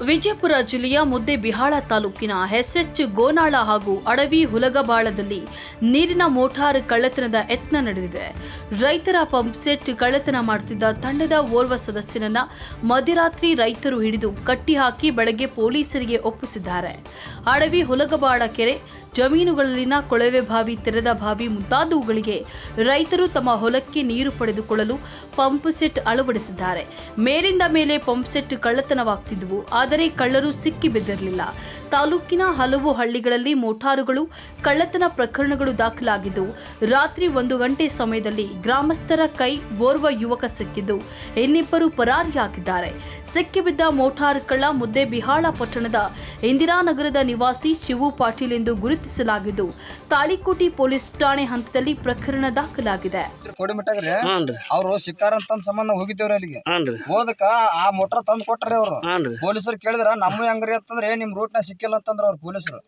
ವಿಜಯಪುರ ಜಿಲ್ಲೆಯ ಮುದ್ದೇಬಿಹಾಳ ತಾಲೂಕಿನ ಎಸ್ಎಚ್ ಗೋನಾಳ ಹಾಗೂ ಅಡವಿ ಹುಲಗಬಾಳದಲ್ಲಿ ನೀರಿನ ಮೋಟಾರ್ ಕಳ್ಳತನದ ಯತ್ನ ನಡೆದಿದೆ. ರೈತರ ಪಂಪ್ ಸೆಟ್ ಕಳ್ಳತನ ಮಾಡುತ್ತಿದ್ದ ತಂಡದ ಓರ್ವ ಸದಸ್ಯನನ್ನ ಮಧ್ಯರಾತ್ರಿ ರೈತರು ಹಿಡಿದು ಕಟ್ಟಿಹಾಕಿ ಬೆಳಗ್ಗೆ ಪೊಲೀಸರಿಗೆ ಒಪ್ಪಿಸಿದ್ದಾರೆ. ಅಡವಿ ಹುಲಗಬಾಳ ಕೆರೆ ಜಮೀನುಗಳಲ್ಲಿನ ಕೊಳವೆ ಬಾವಿ, ತೆರೆದ ಬಾವಿ ಮುಂತಾದವುಗಳಿಗೆ ರೈತರು ತಮ್ಮ ಹೊಲಕ್ಕೆ ನೀರು ಪಡೆದುಕೊಳ್ಳಲು ಪಂಪ್ ಸೆಟ್ ಅಳವಡಿಸಿದ್ದಾರೆ. ಮೇಲಿಂದ ಮೇಲೆ ಪಂಪ್ ಸೆಟ್ ಕಳ್ಳತನವಾಗುತ್ತಿದ್ದವು. ಆದರೆ ಕಳ್ಳರು ಸಿಕ್ಕಿ ಬಿದ್ದಿರಲಿಲ್ಲ. ತಾಲೂಕಿನ ಹಲವು ಹಳ್ಳಿಗಳಲ್ಲಿ ಮೋಟಾರುಗಳು ಕಳ್ಳತನ ಪ್ರಕರಣಗಳು ದಾಖಲಾಗಿದ್ದು, ರಾತ್ರಿ 1 ಗಂಟೆ ಸಮಯದಲ್ಲಿ ಗ್ರಾಮಸ್ಥರ ಕೈ ಓರ್ವ ಯುವಕ ಸಿಕ್ಕಿದ್ದು, ಇನ್ನಿಬ್ಬರು ಪರಾರಿಯಾಗಿದ್ದಾರೆ. ಸಿಕ್ಕಿಬಿದ್ದ ಮೋಟಾರ್ ಕಳ್ಳ ಮುದ್ದೇಬಿಹಾಳ ಪಟ್ಟಣದ ಇಂದಿರಾನಗರದ ನಿವಾಸಿ ಶಿವು ಪಾಟೀಲ್ ಎಂದು ಗುರುತಿಸಲಾಗಿದ್ದು, ತಾಳಿಕೋಟಿ ಪೊಲೀಸ್ ಠಾಣೆ ಹಂತದಲ್ಲಿ ಪ್ರಕರಣ ದಾಖಲಾಗಿದೆ. ಅವರು ಸಿಕ್ಕಾರಂತ ಸಂಬಂಧ ಹೋಗಿದ್ದೇವ್ರಿ ಅಲ್ಲಿಗೆ. ಹೋದಕ್ಕ ಆ ಮೋಟಾರ್ ತಂದು ಕೊಟ್ರಿ ಅವರು. ಪೊಲೀಸರು ಕೇಳಿದ್ರ ನಮ್ಮ ಹೆಂಗ್ರಿ ಅಂತಂದ್ರೆ ನಿಮ್ ರೂಟ್ ನ ಸಿಕ್ಕಿಲ್ಲ ಅಂತಂದ್ರ ಅವ್ರ ಪೊಲೀಸರು.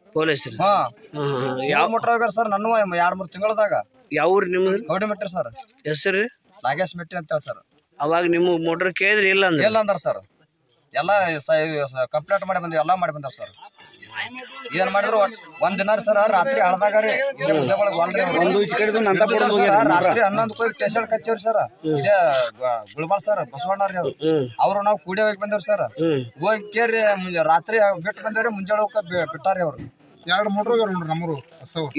ಯಾವ ಮೋಟಾರ್ ಹೋಗ್ಯಾರ ಸರ್? ನನ್ನ 2-3 ತಿಂಗಳದಾಗ. ಯಾವ ನಿಮ್ದು? ಗೌಡಿಮೆಟ್ರಿ ಸರ್. ಹೆಸರು ನಾಗೇಶ್ ಮೆಟ್ಟಿ ಅಂತ ಹೇಳಿ ಸರ್. ಅವಾಗ ನಿಮ್ಮ ಮೋಟಾರ್ ಕೇಳಿದ್ರಿ? ಇಲ್ಲ ಅಂದ್ರ ಸರ್ ಎಲ್ಲ ಕಂಪ್ಲೇಂಟ್ ಮಾಡಿ ಬಂದ್ವಿ, ಎಲ್ಲ ಮಾಡಿ ಬಂದಾರ ಸರ್. ಏನ್ ಮಾಡಿದ್ರು ಒಂದ್ ದಿನ ಸರ್ ರಾತ್ರಿ ಹಳದಾಗ ರಾತ್ರಿ 11 ಕೋಟಿ ಸ್ಟೇಷನ್ ಕಚ್ಚೇವ್ರಿ ಸರ್. ಇದೇ ಗುಲ್ಬಾಳ್ ಸರ್ ಬಸವಣ್ಣವ್ರಿ ಅವ್ರು ನಾವು ಕೂಡಿ ಹೋಗಿ ಬಂದೇವ್ರಿ ಸರ್. ಹೋಗಿ ಕೇರಿ ರಾತ್ರಿ ಬಿಟ್ಟು ಬಂದೇವ್ರಿ, ಮುಂಜಾನೆ ಹೋಗ ಬಿಟ್ಟಾರಿ ಅವ್ರು. 2 ಮೋಟರ್ ಹೋಗ್ಯಾರ ನೋಡ್ರಿ ನಮ್ಮರು.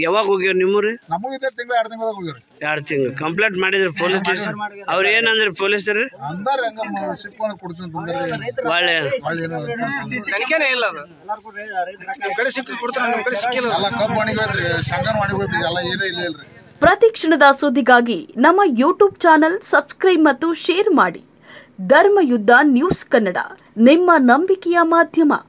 ಯಾವಾಗ ಹೋಗ್ಯಾರ ನಿಮ್ಮೂರಿ? ನಮಗ ಇದೇ ತಿಂಗಳ 2 ತಿಂಗಳದಾಗ ಹೋಗ್ಯಾರ. 2 ತಿಂಗಳು ಕಂಪ್ಲೇಂಟ್ ಮಾಡಿದ್ರಿ ಪೊಲೀಸ್ ಸ್ಟೇಷನ್? ಅವ್ರ ಏನಂದ್ರಿ ಪೊಲೀಸರು? ಅಂದಾರ ಹಂಗ ಸಿಕ್ಕೊಂಡ್ ಕೊಡ್ತೀನಿ ಅಂತಂದ್ರೆ ಒಳ್ಳೆ ತನಿಖೆನೇ ಇಲ್ಲ ಅದು. ನಮ್ ಕಡೆ ಸಿಕ್ಕಿ ಕೊಡ್ತಾರ, ನಮ್ ಕಡೆ ಸಿಕ್ಕಿಲ್ಲ. ಎಲ್ಲ ಕಬ್ಬು ಒಣಗೋಯ್ತ್ರಿ, ಶಂಗನ್ ಒಣಗೋಯ್ತ್ರಿ, ಎಲ್ಲ ಏನೂ ಇಲ್ಲ ಇಲ್ರಿ. ಪ್ರತಿ ಕ್ಷಣದ ಸುದ್ದಿಗಾಗಿ ನಮ್ಮ ಯೂಟ್ಯೂಬ್ ಚಾನೆಲ್ ಸಬ್ಸ್ಕ್ರೈಬ್ ಮತ್ತು ಶೇರ್ ಮಾಡಿ. ಧರ್ಮಯುದ್ಧ ನ್ಯೂಸ್ ಕನ್ನಡ, ನಿಮ್ಮ ನಂಬಿಕೆಯ ಮಾಧ್ಯಮ.